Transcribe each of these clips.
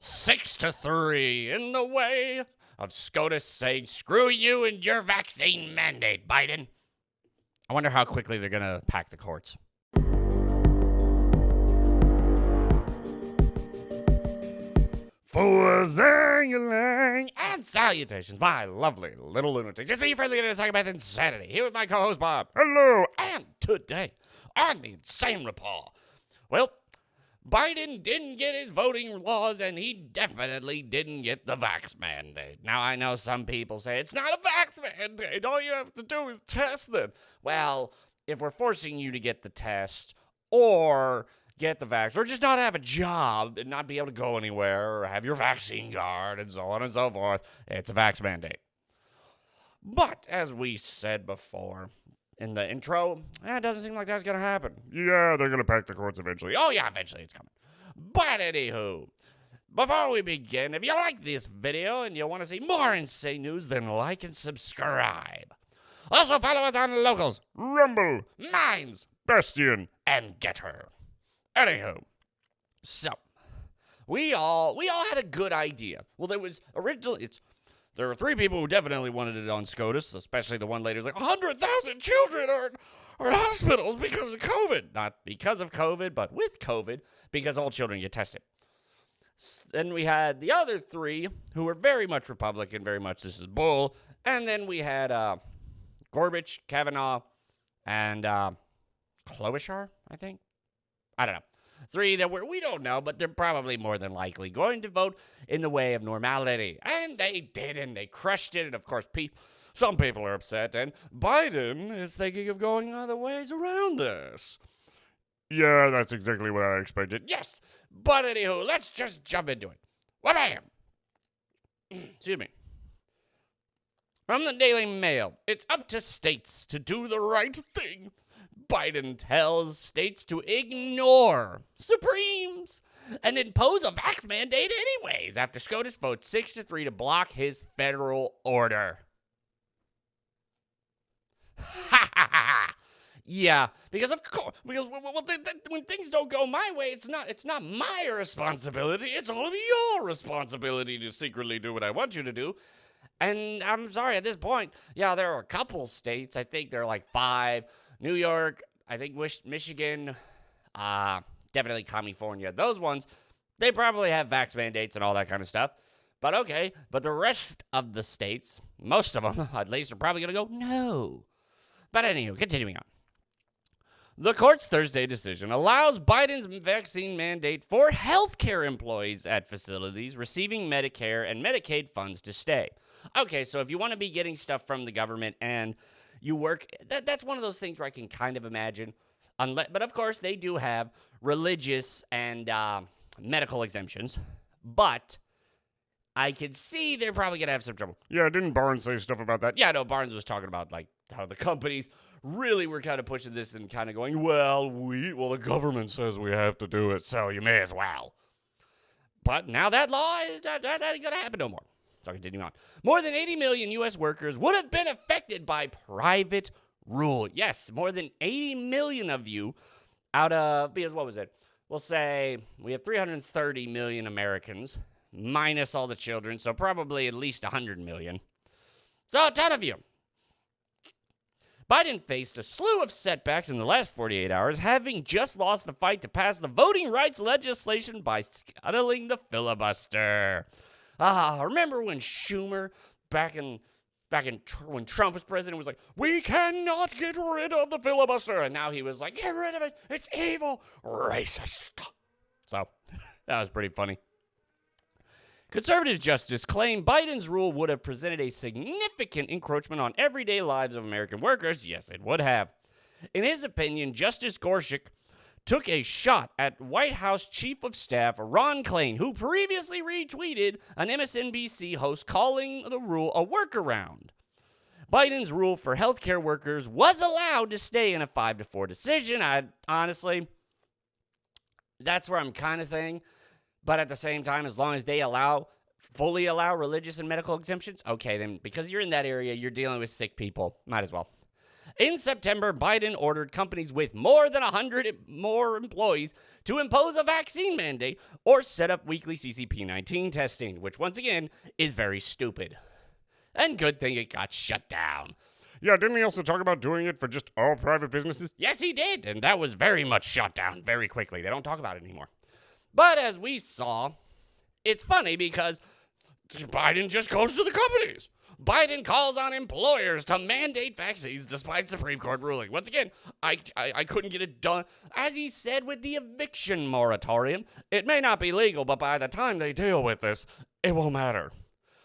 6-3 in the way of SCOTUS saying, screw you and your vaccine mandate, Biden. I wonder how quickly they're going to pack the courts. For and salutations, my lovely little lunatics. It's me, friendly to talk about insanity. Here with my co-host, Bob. Hello. And today, on the Insane Report, well, Biden didn't get his voting laws, and he definitely didn't get the vax mandate. Now, I know some people say it's not a vax mandate. All you have to do is test them. Well, if we're forcing you to get the test or get the vax, or just not have a job and not be able to go anywhere, or have your vaccine card, and so on and so forth, it's a vax mandate. But, as we said before in the intro, it doesn't seem like that's going to happen. Yeah, they're going to pack the courts eventually. Oh, yeah, eventually it's coming. But anywho, before we begin, if you like this video and you want to see more insane news, then like and subscribe. Also follow us on Locals, Rumble, Minds, Bastion, and Getter. Anywho, so we all had a good idea. Well, there were three people who definitely wanted it on SCOTUS, especially the one lady who's like, 100,000 children are in hospitals because of COVID. Not because of COVID, but with COVID, because all children get tested. Then we had the other three who were very much Republican, very much this is bull. And then we had Gorsuch, Kavanaugh, and Klobuchar, I think. I don't know. Three that we don't know, but they're probably more than likely going to vote in the way of normality. And they did, and they crushed it. And, of course, some people are upset, and Biden is thinking of going other ways around this. Yeah, that's exactly what I expected. Yes, but anywho, let's just jump into it. What I am. Excuse me. From the Daily Mail, it's up to states to do the right thing. Biden tells states to ignore Supremes and impose a vax mandate anyways after SCOTUS votes 6-3 to block his federal order. Yeah, because of course, when things don't go my way, it's not my responsibility. It's all of your responsibility to secretly do what I want you to do. And I'm sorry, at this point, yeah, there are a couple states. I think there are like 5. New York, I think Michigan, definitely California. Those ones, they probably have vax mandates and all that kind of stuff. But okay, but the rest of the states, most of them at least, are probably going to go, no. But anyway, continuing on. The court's Thursday decision allows Biden's vaccine mandate for healthcare employees at facilities receiving Medicare and Medicaid funds to stay. Okay, so if you want to be getting stuff from the government and you work, that's one of those things where I can kind of imagine. But of course, they do have religious and medical exemptions. But I could see they're probably going to have some trouble. Yeah, didn't Barnes say stuff about that? Yeah, no, Barnes was talking about like how the companies really were kind of pushing this and kind of going, well, the government says we have to do it, so you may as well. But now that law, that ain't going to happen no more. So continuing on. More than 80 million U.S. workers would have been affected by private rule. Yes, more than 80 million of you out of, because what was it? We'll say we have 330 million Americans, minus all the children, so probably at least 100 million. So a ton of you. Biden faced a slew of setbacks in the last 48 hours, having just lost the fight to pass the voting rights legislation by scuttling the filibuster. Remember when Schumer, when Trump was president, was like, we cannot get rid of the filibuster. And now he was like, get rid of it. It's evil. Racist. So that was pretty funny. Conservative justice claimed Biden's rule would have presented a significant encroachment on everyday lives of American workers. Yes, it would have. In his opinion, Justice Gorsuch took a shot at White House Chief of Staff Ron Klain, who previously retweeted an MSNBC host calling the rule a workaround. Biden's rule for healthcare workers was allowed to stay in a 5-4 decision. Honestly, that's where I'm kind of saying. But at the same time, as long as they fully allow religious and medical exemptions, okay, then because you're in that area, you're dealing with sick people, might as well. In September, Biden ordered companies with more than 100 more employees to impose a vaccine mandate or set up weekly CCP-19 testing, which once again is very stupid. And good thing it got shut down. Yeah, didn't he also talk about doing it for just all private businesses? Yes, he did, and that was very much shut down very quickly. They don't talk about it anymore. But as we saw, it's funny because Biden just goes to the companies. Biden calls on employers to mandate vaccines despite Supreme Court ruling. Once again, I couldn't get it done. As he said with the eviction moratorium, it may not be legal, but by the time they deal with this, it won't matter.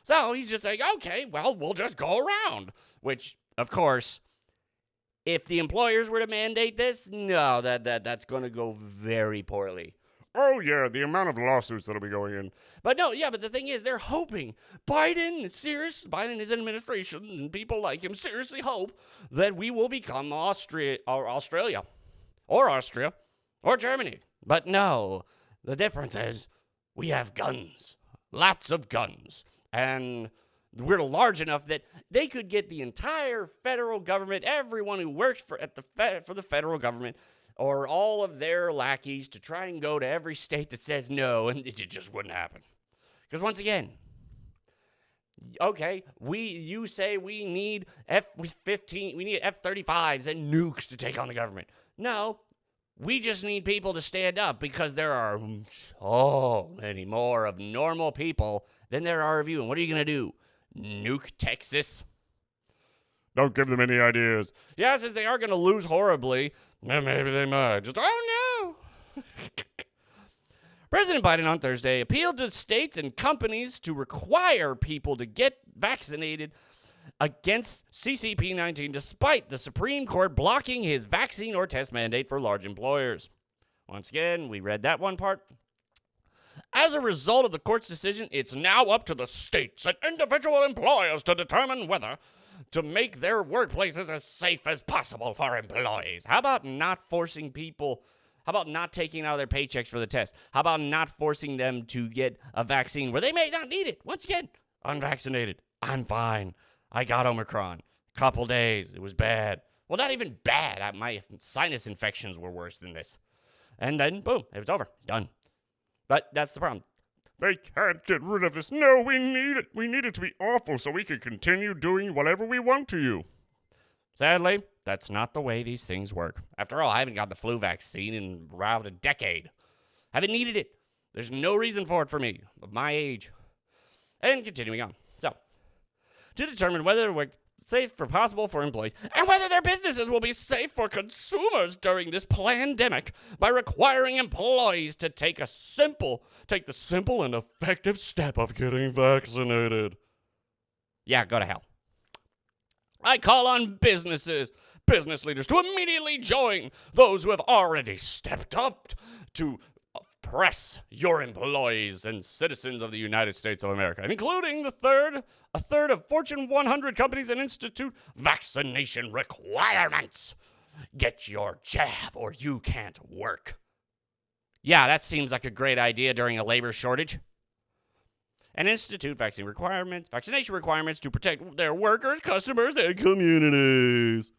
So he's just like, okay, well, we'll just go around. Which, of course, if the employers were to mandate this, no, that's going to go very poorly. Oh, yeah, the amount of lawsuits that'll be going in. But no, yeah, but the thing is, they're hoping. Biden, his administration, and people like him seriously hope that we will become Australia, or Germany. But no, the difference is we have guns, lots of guns, and we're large enough that they could get the entire federal government, everyone who works for the federal government, or all of their lackeys to try and go to every state that says no, and it just wouldn't happen. Because once again, okay, you say we need F-15, we need F-35s and nukes to take on the government. No, we just need people to stand up because there are so many more of normal people than there are of you. And what are you going to do? Nuke Texas? Don't give them any ideas. Yeah, since they are going to lose horribly, maybe they might. Just, oh no! President Biden on Thursday appealed to states and companies to require people to get vaccinated against CCP-19 despite the Supreme Court blocking his vaccine or test mandate for large employers. Once again, we read that one part. As a result of the court's decision, it's now up to the states and individual employers to determine whether to make their workplaces as safe as possible for employees. How about not forcing people? How about not taking out their paychecks for the test? How about not forcing them to get a vaccine where they may not need it? Once again, unvaccinated. I'm fine. I got Omicron. Couple days. It was bad. Well, not even bad. My sinus infections were worse than this. And then, boom, it was over. It's done. But that's the problem. They can't get rid of this. No, we need it. We need it to be awful so we can continue doing whatever we want to you. Sadly, that's not the way these things work. After all, I haven't got the flu vaccine in around a decade. Haven't needed it. There's no reason for it for me, of my age. And continuing on. So, to determine whether we're safe for possible for employees and whether their businesses will be safe for consumers during this pandemic by requiring employees to take the simple and effective step of getting vaccinated. Yeah, go to hell. I call on business leaders to immediately join those who have already stepped up to press your employees and citizens of the United States of America, including a third of Fortune 100 companies and institute vaccination requirements. Get your jab or you can't work. Yeah, that seems like a great idea during a labor shortage. And institute vaccination requirements to protect their workers, customers, and communities.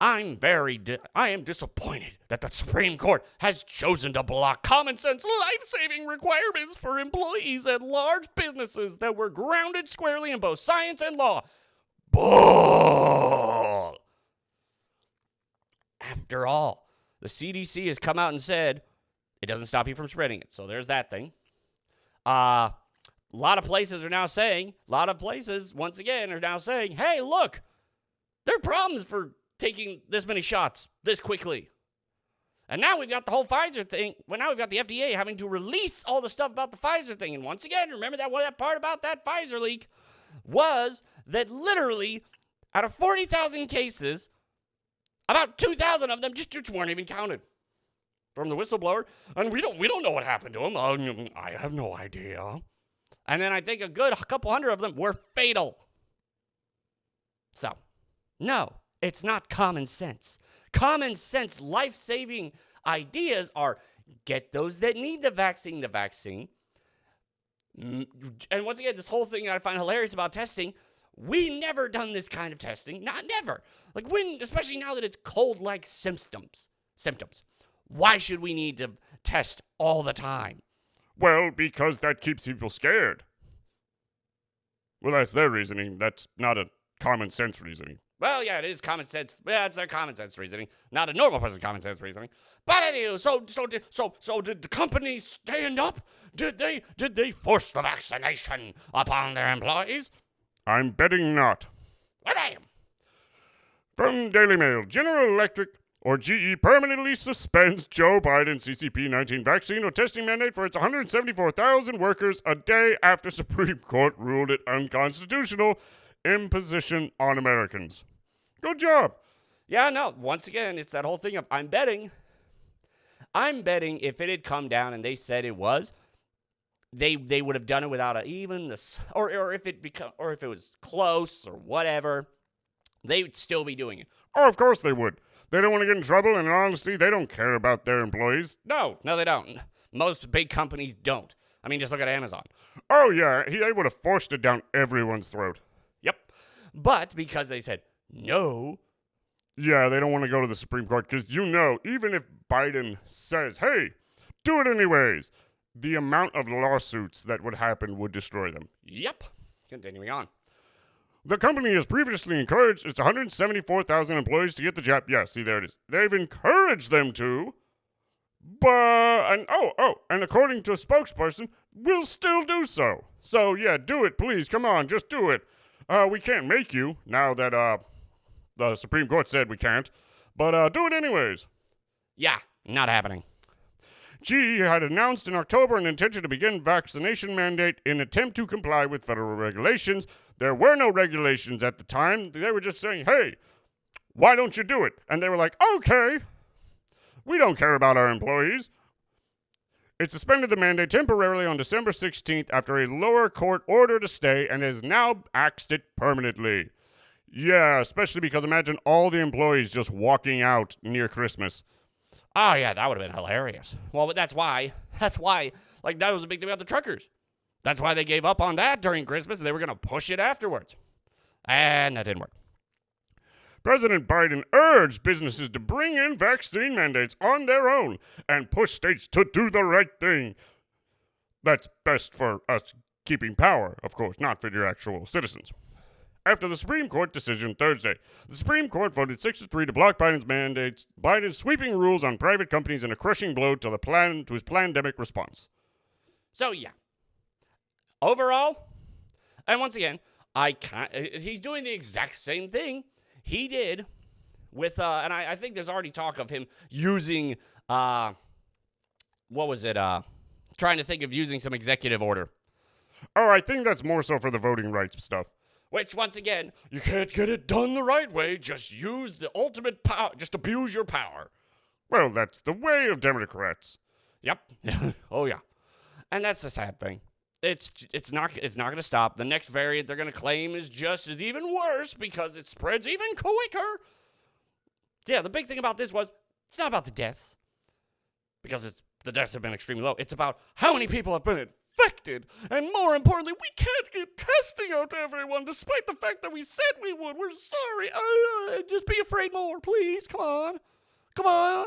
I am disappointed that the Supreme Court has chosen to block common sense life-saving requirements for employees at large businesses that were grounded squarely in both science and law. Bull! After all, the CDC has come out and said it doesn't stop you from spreading it. So there's that thing. A lot of places, once again, are now saying, hey, look, there are problems for taking this many shots this quickly. And now we've got the whole Pfizer thing. Well, now we've got the FDA having to release all the stuff about the Pfizer thing. And once again, remember that part about that Pfizer leak was that literally out of 40,000 cases, about 2,000 of them just weren't even counted from the whistleblower. And we don't know what happened to them. I have no idea. And then I think a couple hundred of them were fatal. So, no. It's not common sense. Common sense, life-saving ideas are get those that need the vaccine. And once again, this whole thing I find hilarious about testing, We never done this kind of testing. Not never. Like when, especially now that it's cold-like symptoms. Why should we need to test all the time? Well, because that keeps people scared. Well, that's their reasoning. That's not a common sense reasoning. Well, yeah, it is common sense. Yeah, it's their common sense reasoning, not a normal person's common sense reasoning. But anyway, so did the company stand up? Did they force the vaccination upon their employees? I'm betting not. Well, damn. From Daily Mail, General Electric or GE permanently suspends Joe Biden's CCP-19 vaccine or testing mandate for its 174,000 workers a day after Supreme Court ruled it unconstitutional imposition on Americans. Good job. Yeah, no, once again, it's that whole thing of I'm betting if it had come down and they said it was, they would have done it without even this, or if it was close or whatever, they would still be doing it. Oh, of course they would. They don't want to get in trouble, and in honesty, they don't care about their employees. No, they don't. Most big companies don't. I mean, just look at Amazon. Oh, yeah, they would have forced it down everyone's throat. Yep. But because they said no. Yeah, they don't want to go to the Supreme Court because, even if Biden says, hey, do it anyways, the amount of lawsuits that would happen would destroy them. Yep. Continuing on. The company has previously encouraged its 174,000 employees to get the jab. Yeah, see, there it is. They've encouraged them to, and according to a spokesperson, will still do so. So, yeah, do it, please. Come on, just do it. We can't make you, now that, the Supreme Court said we can't. But, do it anyways. Yeah, not happening. GE had announced in October an intention to begin vaccination mandate in attempt to comply with federal regulations. There were no regulations at the time. They were just saying, hey, why don't you do it? And they were like, okay, we don't care about our employees. It suspended the mandate temporarily on December 16th after a lower court ordered a stay and has now axed it permanently. Yeah, especially because imagine all the employees just walking out near Christmas. Oh, yeah, that would have been hilarious. Well, but that's why, like, that was a big thing about the truckers. That's why they gave up on that during Christmas, and they were going to push it afterwards. And that didn't work. President Biden urged businesses to bring in vaccine mandates on their own and push states to do the right thing. That's best for us keeping power, of course, not for your actual citizens. After the Supreme Court decision Thursday, the Supreme Court voted 6-3 to block Biden's mandates, Biden's sweeping rules on private companies, and a crushing blow to his pandemic response. So, yeah. Overall, and once again, he's doing the exact same thing he did with, and I think there's already talk of him using, trying to think of using some executive order. Oh, I think that's more so for the voting rights stuff. Which, once again, you can't get it done the right way. Just use the ultimate power. Just abuse your power. Well, that's the way of Democrats. Yep. Oh, yeah. And that's the sad thing. It's not going to stop. The next variant they're going to claim is even worse because it spreads even quicker. Yeah, the big thing about this was it's not about the deaths because the deaths have been extremely low. It's about how many people have been infected. And more importantly, we can't get testing out to everyone despite the fact that we said we would. We're sorry. Just be afraid more, please. Come on. Come on.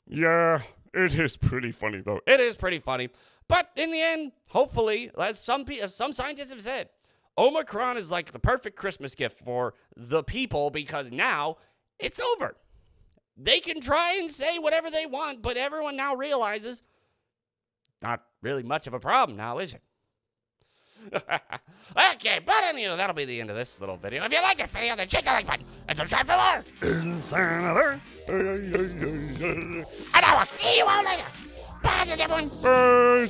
Yeah, it is pretty funny, though. It is pretty funny. But in the end, hopefully, as some scientists have said, Omicron is like the perfect Christmas gift for the people because now it's over. They can try and say whatever they want, but everyone now realizes not really much of a problem now, is it? Okay, but anyway, that'll be the end of this little video. If you like this video, then check the like button and subscribe for more. Insanity. And I will see you all later. Bye, everyone. Bye.